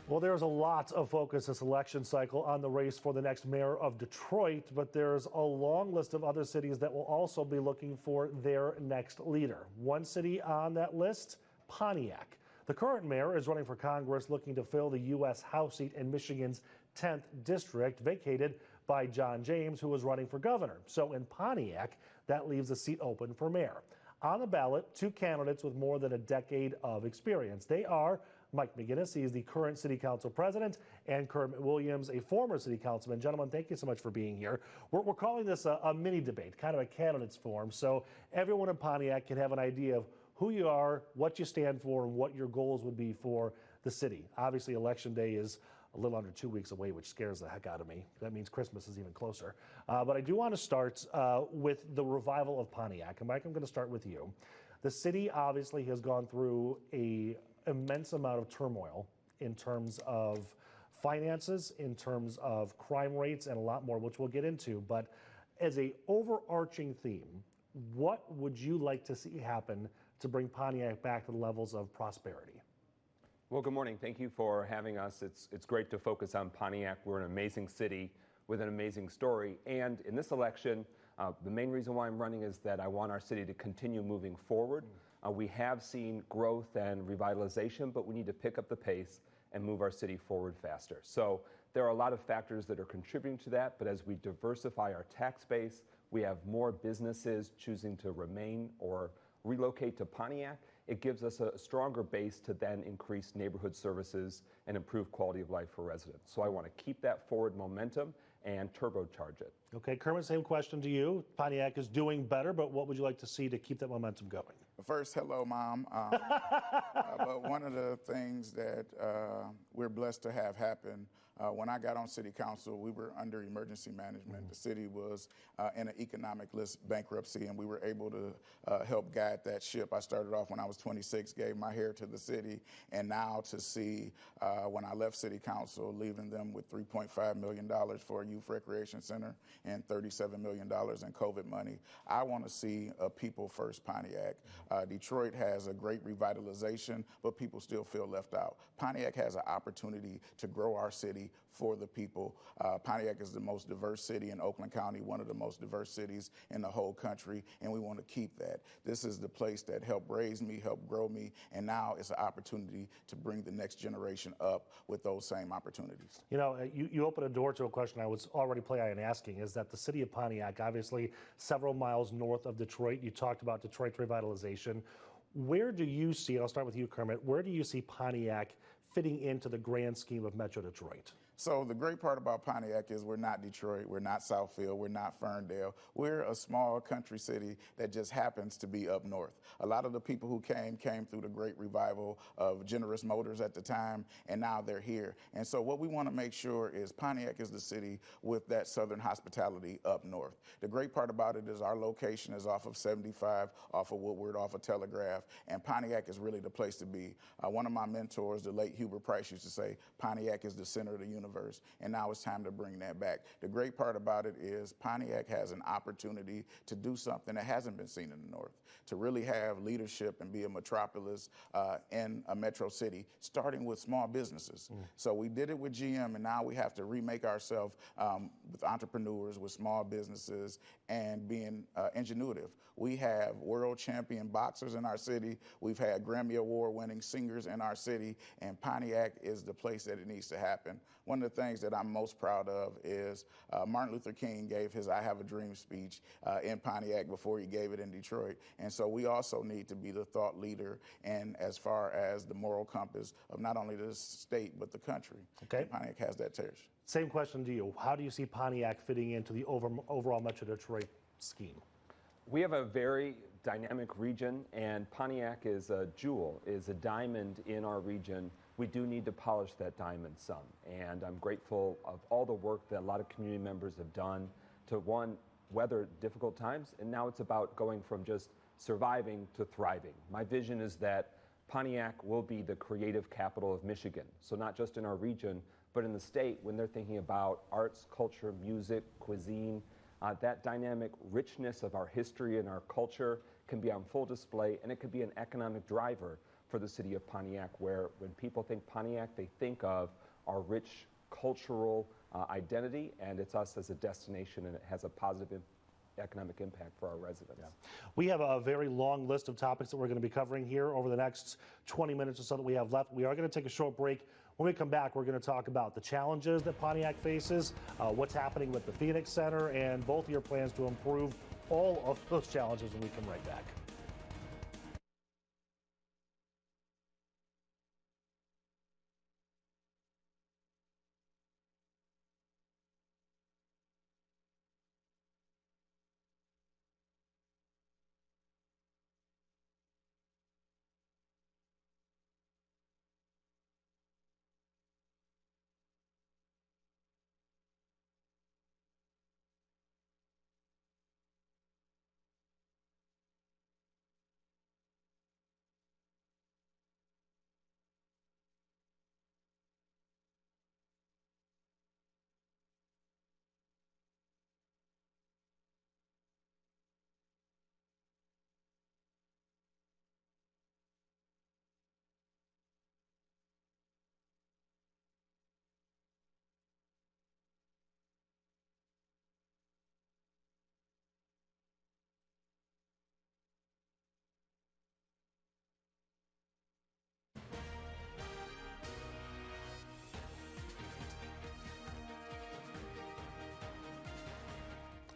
Well, there's a lot of focus this election cycle on the race for the next mayor of Detroit, but there's a long list of other cities that will also be looking for their next leader. One city on that list, Pontiac. The current mayor is running for Congress looking to fill the U.S. House seat in Michigan's 10th district, vacated by John James, who is running for governor. So in Pontiac, that leaves a seat open for mayor. On the ballot, two candidates with more than a decade of experience. They are Mike McGinnis, he is the current city council president, and Kermit Williams, a former city councilman. Gentlemen, thank you so much for being here. We're calling this a mini debate, kind of a candidates forum, so everyone in Pontiac can have an idea of who you are, what you stand for, and what your goals would be for the city. Obviously, Election Day is a little under 2 weeks away, which scares the heck out of me. That means Christmas is even closer. But I do want to start with the revival of Pontiac. And Mike, I'm going to start with you. The city obviously has gone through an immense amount of turmoil in terms of finances, in terms of crime rates, and a lot more, which we'll get into. But as a overarching theme, what would you like to see happen to bring Pontiac back to the levels of prosperity? Well, good morning. Thank you for having us. It's great to focus on Pontiac. We're an amazing city with an amazing story. And in this election, the main reason why I'm running is that I want our city to continue moving forward. We have seen growth and revitalization, but we need to pick up the pace and move our city forward faster. So there are a lot of factors that are contributing to that, but as we diversify our tax base, we have more businesses choosing to remain or relocate to Pontiac. It gives us a stronger base to then increase neighborhood services and improve quality of life for residents. So I want to keep that forward momentum and turbocharge it. Okay, Kermit, same question to you. Pontiac is doing better, but what would you like to see to keep that momentum going? First, hello, Mom. But one of the things that we're blessed to have happen, when I got on city council, we were under emergency management. The city was in an economic list bankruptcy, and we were able to help guide that ship. I started off when I was 26, gave my hair to the city, and now to see when I left city council, leaving them with $3.5 million for a youth recreation center and $37 million in COVID money. I want to see a people-first Pontiac. Detroit has a great revitalization, but people still feel left out. Pontiac has an opportunity to grow our city for the people. Pontiac is the most diverse city in Oakland County, one of the most diverse cities in the whole country, and we want to keep that. This is the place that helped raise me, helped grow me, and now it's an opportunity to bring the next generation up with those same opportunities. You know, you open a door to a question I was already planning on asking, is that the city of Pontiac, obviously several miles north of Detroit, you talked about Detroit's revitalization. Where do you see, and I'll start with you, Kermit, where do you see Pontiac fitting into the grand scheme of Metro Detroit? So the great part about Pontiac is we're not Detroit, we're not Southfield, we're not Ferndale. We're a small country city that just happens to be up north. A lot of the people who came through the great revival of Generous Motors at the time, and now they're here. And so what we want to make sure is Pontiac is the city with that southern hospitality up north. The great part about it is our location is off of 75, off of Woodward, off of Telegraph, and Pontiac is really the place to be. One of my mentors, the late Hubert Price, used to say, Pontiac is the center of the universe. And now it's time to bring that back. The great part about it is Pontiac has an opportunity to do something that hasn't been seen in the north, to really have leadership and be a metropolis in a metro city, starting with small businesses. So we did it with GM, and now we have to remake ourselves with entrepreneurs, with small businesses, and being ingenuitive. We have world champion boxers in our city. We've had Grammy Award-winning singers in our city, and Pontiac is the place that it needs to happen. One of the things that I'm most proud of is Martin Luther King gave his I Have a Dream speech in Pontiac before he gave it in Detroit. And so we also need to be the thought leader and as far as the moral compass of not only the state, but the country. Okay. And Pontiac has that territory. Same question to you. How do you see Pontiac fitting into the overall Metro Detroit scheme? We have a very dynamic region, and Pontiac is a jewel, is a diamond in our region. We do need to polish that diamond some, and I'm grateful of all the work that a lot of community members have done to, one, weather difficult times, and now it's about going from just surviving to thriving. My vision is that Pontiac will be the creative capital of Michigan, so not just in our region, but in the state when they're thinking about arts, culture, music, cuisine, that dynamic richness of our history and our culture can be on full display, and it could be an economic driver for the city of Pontiac, where when people think Pontiac, they think of our rich cultural identity, and it's us as a destination, and it has a positive economic impact for our residents. Yeah. We have a very long list of topics that we're going to be covering here over the next 20 minutes or so that we have left. We are going to take a short break. When we come back, we're going to talk about the challenges that Pontiac faces, what's happening with the Phoenix Center, and both of your plans to improve all of those challenges when we come right back.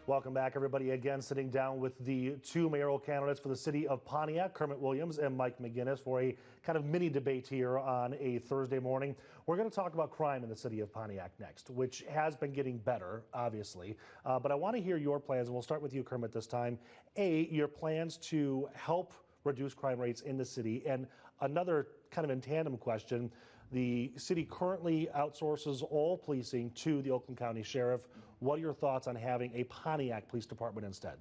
Welcome back, everybody. Again, sitting down with the two mayoral candidates for the city of Pontiac, Kermit Williams and Mike McGinnis, for a kind of mini debate here on a Thursday morning. We're going to talk about crime in the city of Pontiac next, which has been getting better, obviously. But I want to hear your plans, and we'll start with you, Kermit, this time. Your plans to help reduce crime rates in the city, and another kind of in tandem question. The city currently outsources all policing to the Oakland County Sheriff. What are your thoughts on having a Pontiac Police Department instead?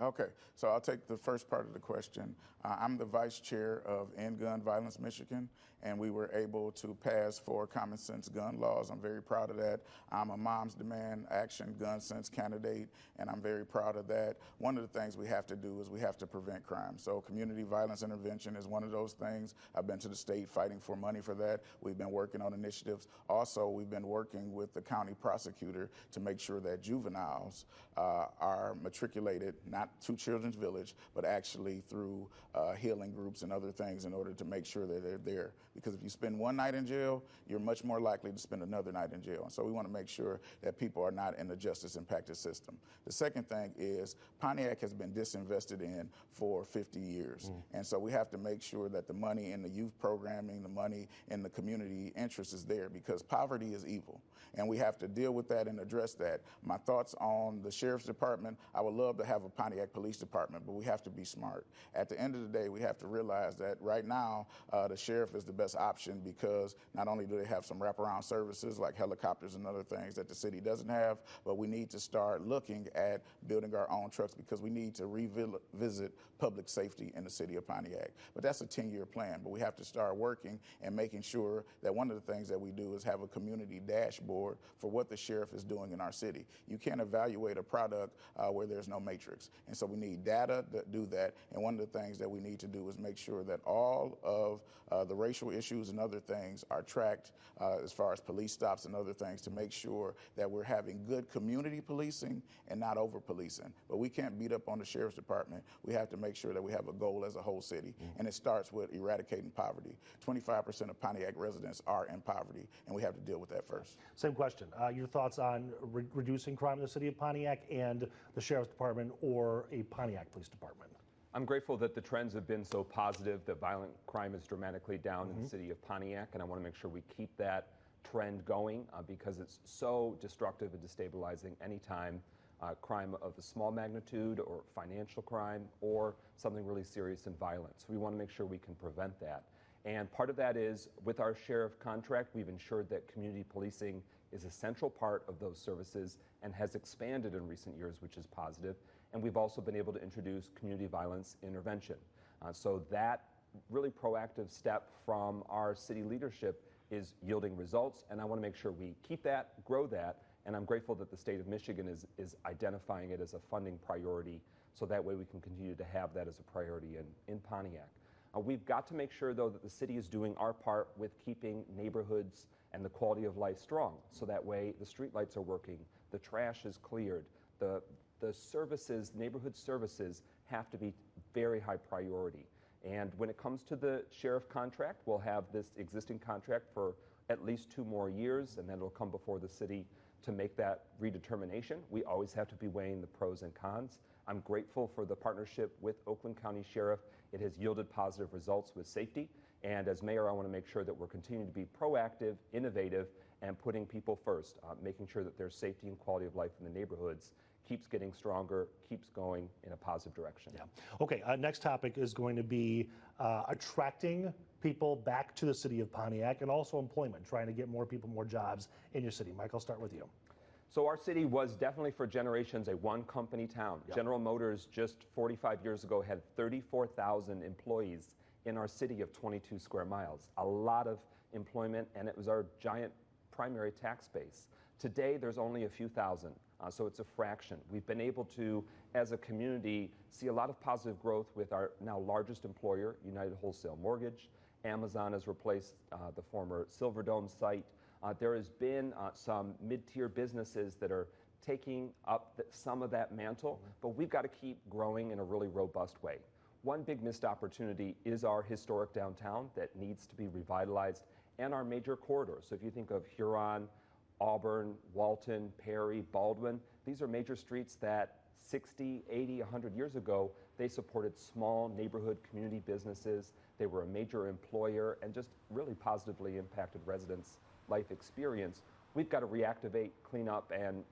Okay, so I'll take the first part of the question. I'm the vice chair of End Gun Violence Michigan, and we were able to pass 4 common sense gun laws. I'm very proud of that. I'm a Moms Demand Action Gun Sense candidate, and I'm very proud of that. One of the things we have to do is we have to prevent crime. So community violence intervention is one of those things. I've been to the state fighting for money for that. We've been working on initiatives. Also, we've been working with the county prosecutor to make sure that juveniles are matriculated, not to Children's Village, but actually through healing groups and other things in order to make sure that they're there. Because if you spend one night in jail, you're much more likely to spend another night in jail. And so we want to make sure that people are not in the justice impacted system. The second thing is Pontiac has been disinvested in for 50 years. And so we have to make sure that the money in the youth programming, the money in the community interest is there, because poverty is evil. And we have to deal with that and address that. My thoughts on the Sheriff's Department, I would love to have a Pontiac Police Department, but we have to be smart. At the end of the day, we have to realize that right now, the sheriff is the best option, because not only do they have some wraparound services like helicopters and other things that the city doesn't have, but we need to start looking at building our own trucks, because we need to revisit public safety in the city of Pontiac. But that's a 10-year plan, but we have to start working and making sure that one of the things that we do is have a community dashboard for what the sheriff is doing in our city. You can't evaluate a product where there's no matrix. And so we need data that do that. And one of the things that we need to do is make sure that all of the racial issues and other things are tracked as far as police stops and other things, to make sure that we're having good community policing and not over policing. But we can't beat up on the Sheriff's Department. We have to make sure that we have a goal as a whole city. And it starts with eradicating poverty. 25% of Pontiac residents are in poverty, and we have to deal with that first. Same question. Your thoughts on reducing crime in the city of Pontiac and the Sheriff's Department or a Pontiac Police Department? I'm grateful that the trends have been so positive, that violent crime is dramatically down in the city of Pontiac, and I want to make sure we keep that trend going because it's so destructive and destabilizing anytime crime of a small magnitude or financial crime or something really serious and violent. So we want to make sure we can prevent that. And part of that is, with our sheriff contract, we've ensured that community policing is a central part of those services and has expanded in recent years, which is positive. And we've also been able to introduce community violence intervention. So that really proactive step from our city leadership is yielding results, and I want to make sure we keep that, grow that, And I'm grateful that the state of Michigan is identifying it as a funding priority, so that way we can continue to have that as a priority in Pontiac. We've got to make sure, though, that the city is doing our part with keeping neighborhoods and the quality of life strong, so that way the streetlights are working, the trash is cleared, the services, neighborhood services have to be very high priority. And when it comes to the sheriff contract, we'll have this existing contract for at least 2 more years, and then it'll come before the city to make that redetermination. We always have to be weighing the pros and cons. I'm grateful for the partnership with Oakland County Sheriff. It has yielded positive results with safety. And as mayor, I want to make sure that we're continuing to be proactive, innovative, and putting people first, making sure that their safety and quality of life in the neighborhoods keeps getting stronger, keeps going in a positive direction. Yeah. Okay, next topic is going to be attracting people back to the city of Pontiac, and also employment, trying to get more people, more jobs in your city. Mike, I'll start with you. So our city was definitely for generations a one-company town. Yep. General Motors just 45 years ago had 34,000 employees in our city of 22 square miles. A lot of employment, and it was our giant primary tax base. Today, there's only a few thousand, so it's a fraction. We've been able to, as a community, see a lot of positive growth with our now largest employer, United Wholesale Mortgage. Amazon has replaced the former Silverdome site. There has been some mid-tier businesses that are taking up some of that mantle, but we've got to keep growing in a really robust way. One big missed opportunity is our historic downtown that needs to be revitalized, and our major corridors. So if you think of Huron, Auburn, Walton, Perry, Baldwin, these are major streets that 60, 80, 100 years ago, they supported small neighborhood community businesses. They were a major employer and just really positively impacted residents' life experience. We've got to reactivate, clean up, and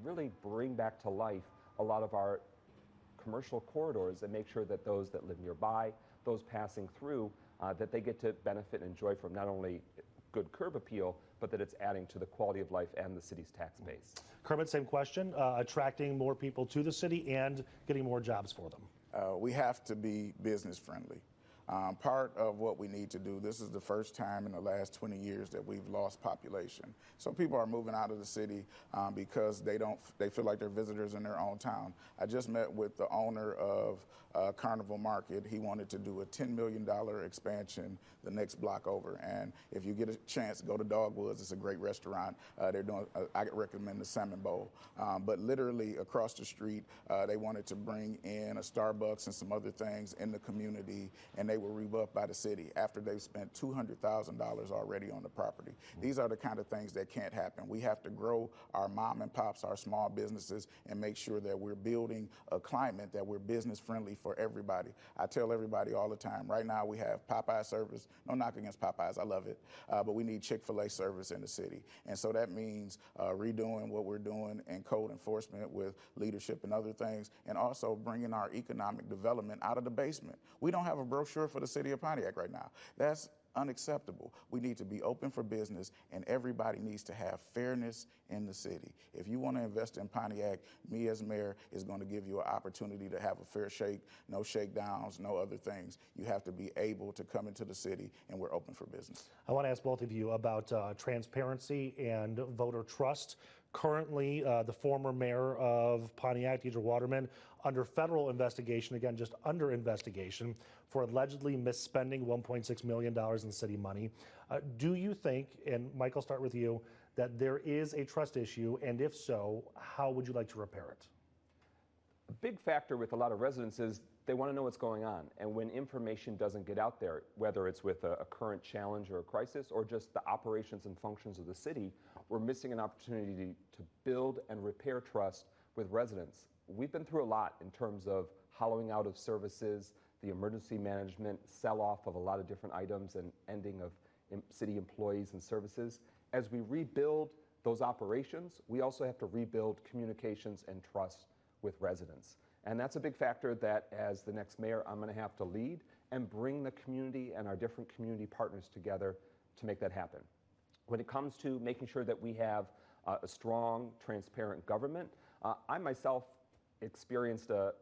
really bring back to life a lot of our commercial corridors and make sure that those that live nearby, those passing through, that they get to benefit and enjoy from not only good curb appeal, but that it's adding to the quality of life and the city's tax base. Kermit, same question, attracting more people to the city and getting more jobs for them. We have to be business friendly. Part of what we need to do, this is the first time in the last 20 years that we've lost population. So people are moving out of the city because they feel like they're visitors in their own town. I just met with the owner of Carnival Market. He wanted to do a $10 million expansion the next block over. And if you get a chance, go to Dogwoods. It's a great restaurant. They're doing, I recommend the Salmon Bowl. But literally across the street, they wanted to bring in a Starbucks and some other things in the community, and they were rebuffed by the city after they've spent $200,000 already on the property. These are the kind of things that can't happen. We have to grow our mom and pops, our small businesses, and make sure that we're building a climate that we're business friendly for everybody. I tell everybody all the time, right now we have Popeye service. No knock against Popeyes, I love it. But we need Chick-fil-A service in the city. And so that means redoing what we're doing in code enforcement with leadership and other things, and also bringing our economic development out of the basement. We don't have a brochure for the city of Pontiac right now. That's unacceptable. We need to be open for business, and everybody needs to have fairness in the city. If you want to invest in Pontiac, me as mayor is going to give you an opportunity to have a fair shake, no shakedowns, no other things. You have to be able to come into the city, and we're open for business. I want to ask both of you about transparency and voter trust. Currently, the former mayor of Pontiac, Deidre Waterman, under federal investigation, again, just under investigation, for allegedly misspending $1.6 million in city money. Do you think, and Mike, I'll start with you, that there is a trust issue, and if so, how would you like to repair it? A big factor with a lot of residents is they want to know what's going on. And when information doesn't get out there, whether it's with a current challenge or a crisis, or just the operations and functions of the city, we're missing an opportunity to build and repair trust with residents. We've been through a lot in terms of hollowing out of services, the emergency management, sell-off of a lot of different items, and ending of city employees and services. As we rebuild those operations, we also have to rebuild communications and trust with residents. And that's a big factor that, as the next mayor, I'm going to have to lead and bring the community and our different community partners together to make that happen. When it comes to making sure that we have a strong, transparent government, I myself experienced an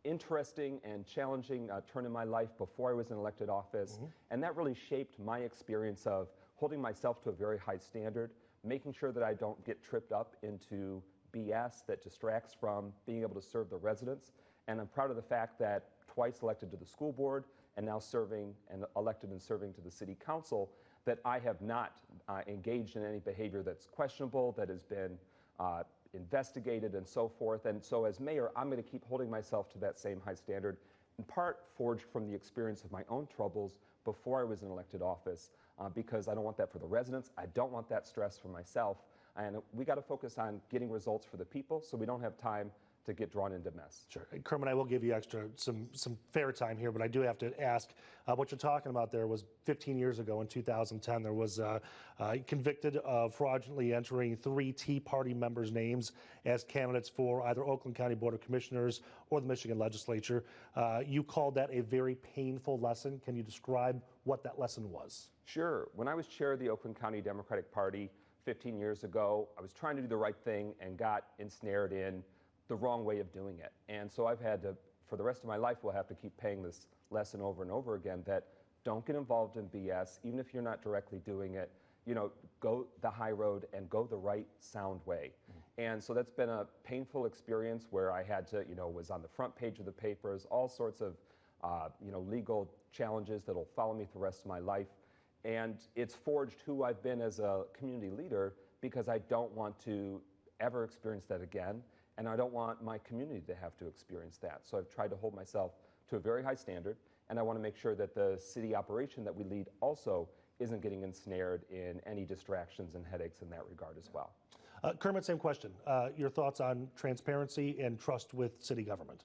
interesting and challenging turn in my life before I was in elected office, and that really shaped my experience of holding myself to a very high standard, making sure that I don't get tripped up into BS that distracts from being able to serve the residents. And I'm proud of the fact that twice elected to the school board and now serving and elected and serving to the city council, that I have not engaged in any behavior that's questionable, that has been investigated and so forth. And so as mayor, I'm going to keep holding myself to that same high standard, in part forged from the experience of my own troubles before I was in elected office, because I don't want that for the residents. I don't want that stress for myself. And we got to focus on getting results for the people so we don't have time to get drawn into mess. Sure. Kermit, I will give you some fair time here, but I do have to ask, what you're talking about there was 15 years ago in 2010, there was convicted of fraudulently entering 3 Tea Party members' names as candidates for either Oakland County Board of Commissioners or the Michigan Legislature. You called that a very painful lesson. Can you describe what that lesson was? Sure. When I was chair of the Oakland County Democratic Party 15 years ago, I was trying to do the right thing and got ensnared in the wrong way of doing it. And so I've had to, for the rest of my life, we'll have to keep paying this lesson over and over again, that don't get involved in BS, even if you're not directly doing it. You know, go the high road and go the right sound way. And so that's been a painful experience where I had to, was on the front page of the papers, all sorts of, legal challenges that'll follow me for the rest of my life. And it's forged who I've been as a community leader, because I don't want to ever experience that again. And I don't want my community to have to experience that. So I've tried to hold myself to a very high standard, and I want to make sure that the city operation that we lead also isn't getting ensnared in any distractions and headaches in that regard as well. Kermit, same question. Your thoughts on transparency and trust with city government?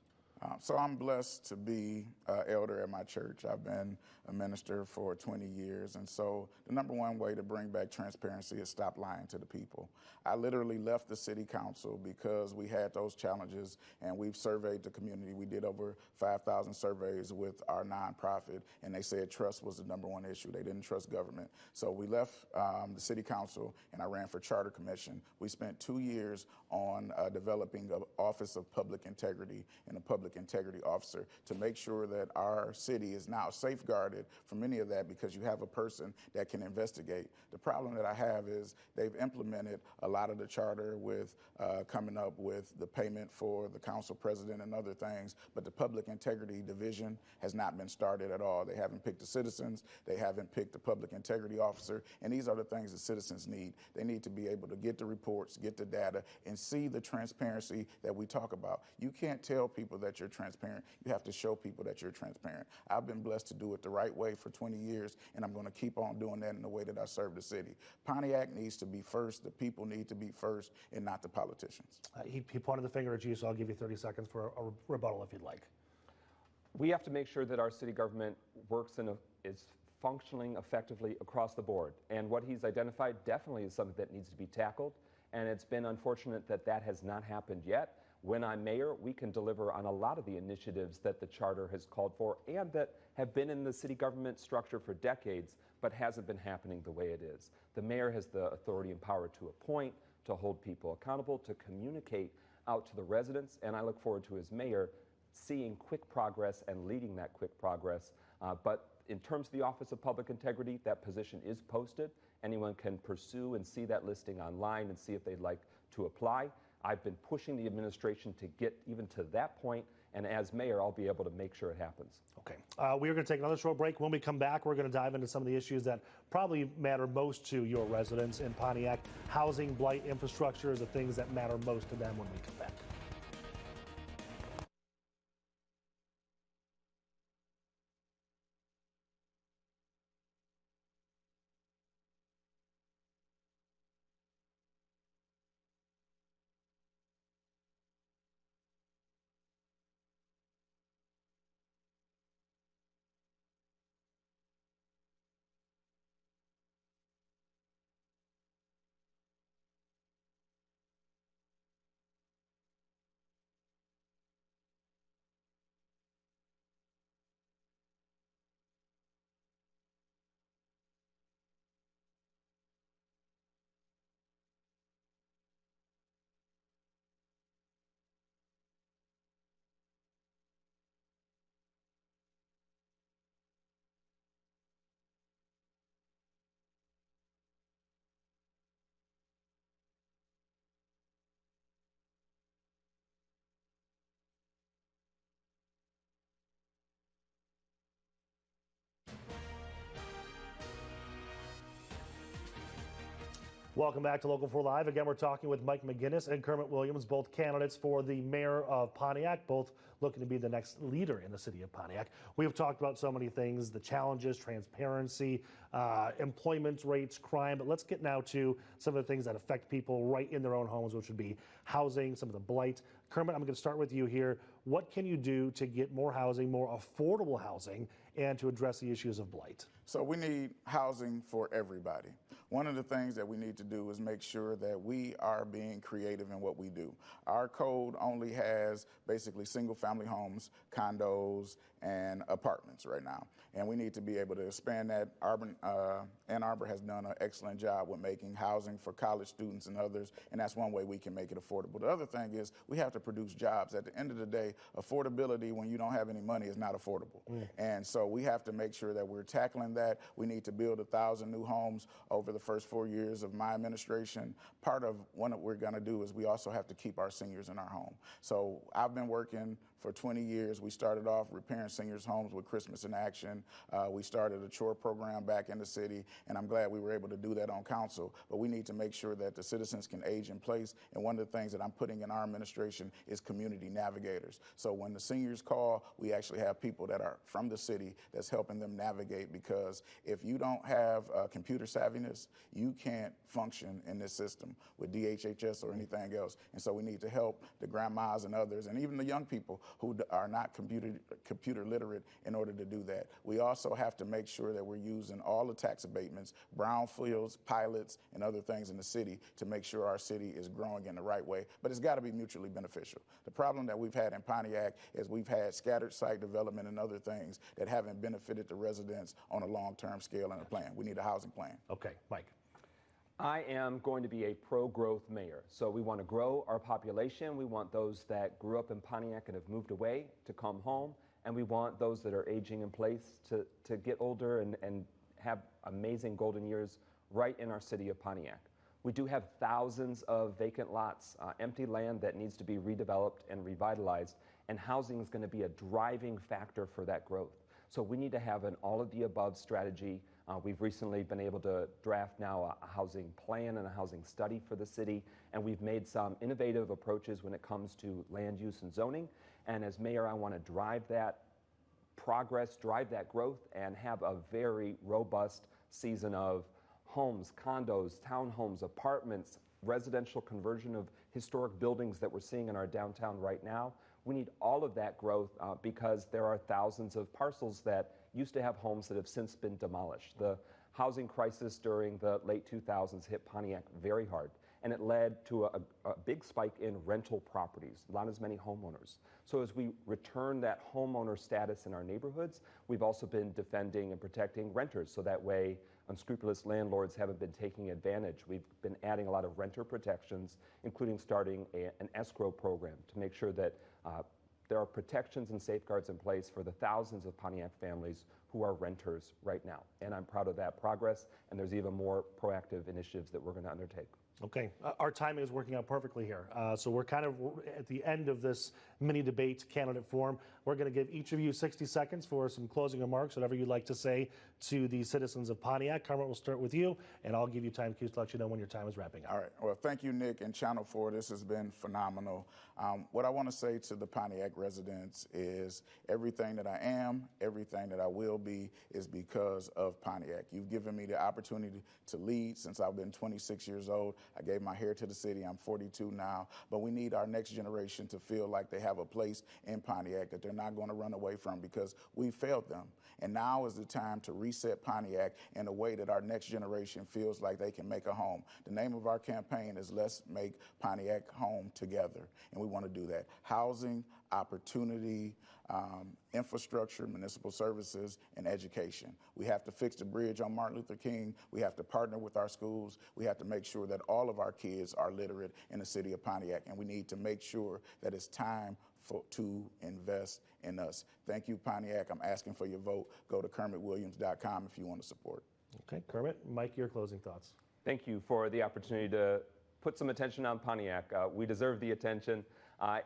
So I'm blessed to be elder at my church. I've been a minister for 20 years. And so the number one way to bring back transparency is stop lying to the people. I literally left the city council because we had those challenges, and we've surveyed the community. We did over 5,000 surveys with our nonprofit, and they said trust was the number one issue. They didn't trust government. So we left the city council, and I ran for charter commission. We spent 2 years on developing an Office of Public Integrity and a public integrity officer to make sure that our city is now safeguarded from any of that, because you have a person that can investigate. The problem that I have is they've implemented a lot of the charter with coming up with the payment for the council president and other things, but the public integrity division has not been started at all. They haven't picked the citizens, they haven't picked the public integrity officer, and these are the things that citizens need. They need to be able to get the reports, get the data, and see the transparency that we talk about. You can't tell people that you're transparent. You have to show people that you're transparent. I've been blessed to do it the right way for 20 years, and I'm going to keep on doing that in the way that I serve the city. Pontiac needs to be first. The people need to be first, and not the politicians. He pointed the finger at you, so I'll give you 30 seconds for a rebuttal if you'd like. We have to make sure that our city government is functioning effectively across the board. And what he's identified definitely is something that needs to be tackled. And it's been unfortunate that that has not happened yet. When I'm mayor, we can deliver on a lot of the initiatives that the charter has called for and that have been in the city government structure for decades, but hasn't been happening the way it is. The mayor has the authority and power to appoint, to hold people accountable, to communicate out to the residents, and I look forward to, as mayor, seeing quick progress and leading that quick progress. But in terms of the Office of Public Integrity, that position is posted. Anyone can pursue and see that listing online and see if they'd like to apply. I've been pushing the administration to get even to that point, and as mayor, I'll be able to make sure it happens. Okay. We are going to take another short break. When we come back, we're going to dive into some of the issues that probably matter most to your residents in Pontiac. Housing, blight, infrastructure are the things that matter most to them when we come back. Welcome back to Local 4 Live. Again, we're talking with Mike McGinnis and Kermit Williams, both candidates for the mayor of Pontiac, both looking to be the next leader in the city of Pontiac. We have talked about so many things, the challenges, transparency, employment rates, crime, but let's get now to some of the things that affect people right in their own homes, which would be housing, some of the blight. Kermit, I'm going to start with you here. What can you do to get more housing, more affordable housing, and to address the issues of blight? So we need housing for everybody. One of the things that we need to do is make sure that we are being creative in what we do. Our code only has basically single-family homes, condos, and apartments right now. And we need to be able to expand that. Ann Arbor has done an excellent job with making housing for college students and others, and that's one way we can make it affordable. The other thing is we have to produce jobs. At the end of the day, affordability when you don't have any money is not affordable. And so we have to make sure that we're tackling that. We need to build 1,000 new homes over the first 4 years of my administration. Part of what we're going to do is we also have to keep our seniors in our home. So I've been working for 20 years. We started off repairing seniors' homes with Christmas in Action. We started a chore program back in the city, and I'm glad we were able to do that on council. But we need to make sure that the citizens can age in place. And one of the things that I'm putting in our administration is community navigators. So when the seniors call, we actually have people that are from the city that's helping them navigate, because if you don't have computer savviness, you can't function in this system with DHHS or anything else. And so we need to help the grandmas and others, and even the young people who are not computer literate, in order to do that. We also have to make sure that we're using all the tax abatements, brownfields, pilots, and other things in the city to make sure our city is growing in the right way. But it's got to be mutually beneficial. The problem that we've had in Pontiac is we've had scattered site development and other things that haven't benefited the residents on a long-term scale and a plan. We need a housing plan. Okay, Mike. I am going to be a pro-growth mayor. So we want to grow our population. We want those that grew up in Pontiac and have moved away to come home. And we want those that are aging in place to get older and have amazing golden years right in our city of Pontiac. We do have thousands of vacant lots, empty land that needs to be redeveloped and revitalized. And housing is going to be a driving factor for that growth. So we need to have an all-of-the-above strategy. We've recently been able to draft now a housing plan and a housing study for the city, and we've made some innovative approaches when it comes to land use and zoning. And as mayor, I want to drive that progress, drive that growth, and have a very robust season of homes, condos, townhomes, apartments, residential conversion of historic buildings that we're seeing in our downtown right now. We need all of that growth because there are thousands of parcels that used to have homes that have since been demolished. The housing crisis during the late 2000s hit Pontiac very hard, and it led to a big spike in rental properties, not as many homeowners. So as we return that homeowner status in our neighborhoods, we've also been defending and protecting renters, so that way unscrupulous landlords haven't been taking advantage. We've been adding a lot of renter protections, including starting an escrow program to make sure that there are protections and safeguards in place for the thousands of Pontiac families who are renters right now. And I'm proud of that progress, and there's even more proactive initiatives that we're going to undertake. Okay, our timing is working out perfectly here. So we're kind of at the end of this mini debate candidate forum. We're going to give each of you 60 seconds for some closing remarks, whatever you'd like to say to the citizens of Pontiac. Kermit, we'll start with you, and I'll give you time cues to let you know when your time is wrapping up. All right. Well, thank you, Nick, and Channel 4. This has been phenomenal. What I want to say to the Pontiac residents is everything that I am, everything that I will be is because of Pontiac. You've given me the opportunity to lead since I've been 26 years old. I gave my hair to the city. I'm 42 now. But we need our next generation to feel like they have a place in Pontiac that they're not going to run away from, because we failed them. And now is the time to reset Pontiac in a way that our next generation feels like they can make a home. The name of our campaign is Let's Make Pontiac Home Together. And we want to do that. Housing, opportunity, infrastructure, municipal services, and education. We have to fix the bridge on Martin Luther King. We have to partner with our schools. We have to make sure that all of our kids are literate in the city of Pontiac. And we need to make sure that it's time to invest in us. Thank you, Pontiac. I'm asking for your vote. Go to KermitWilliams.com if you want to support. Okay, Kermit, Mike, your closing thoughts. Thank you for the opportunity to put some attention on Pontiac. We deserve the attention,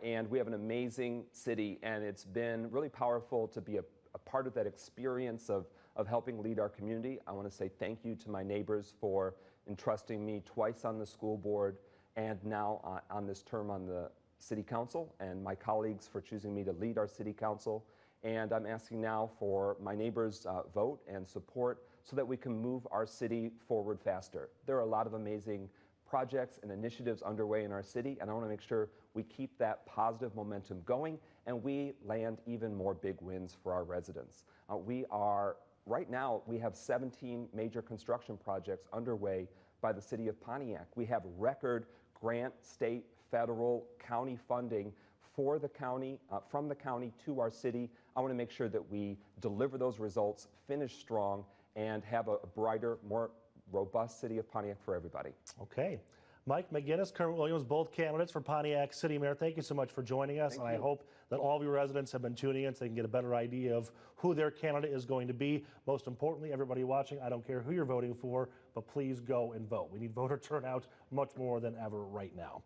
and we have an amazing city, and it's been really powerful to be a a part of that experience of helping lead our community. I want to say thank you to my neighbors for entrusting me twice on the school board and now on this term on the City Council, and my colleagues for choosing me to lead our City Council. And I'm asking now for my neighbors' vote and support so that we can move our city forward faster. There are a lot of amazing projects and initiatives underway in our city, and I want to make sure we keep that positive momentum going and we land even more big wins for our residents. Right now, we have 17 major construction projects underway by the City of Pontiac. We have record grant, state, federal, county funding for the county, from the county to our city. I want to make sure that we deliver those results, finish strong, and have a brighter, more robust City of Pontiac for everybody. Okay. Mike McGinnis, Kermit Williams, both candidates for Pontiac City Mayor, thank you so much for joining us. Thank and you. I hope that all of your residents have been tuning in so they can get a better idea of who their candidate is going to be. Most importantly, everybody watching, I don't care who you're voting for, but please go and vote. We need voter turnout much more than ever right now.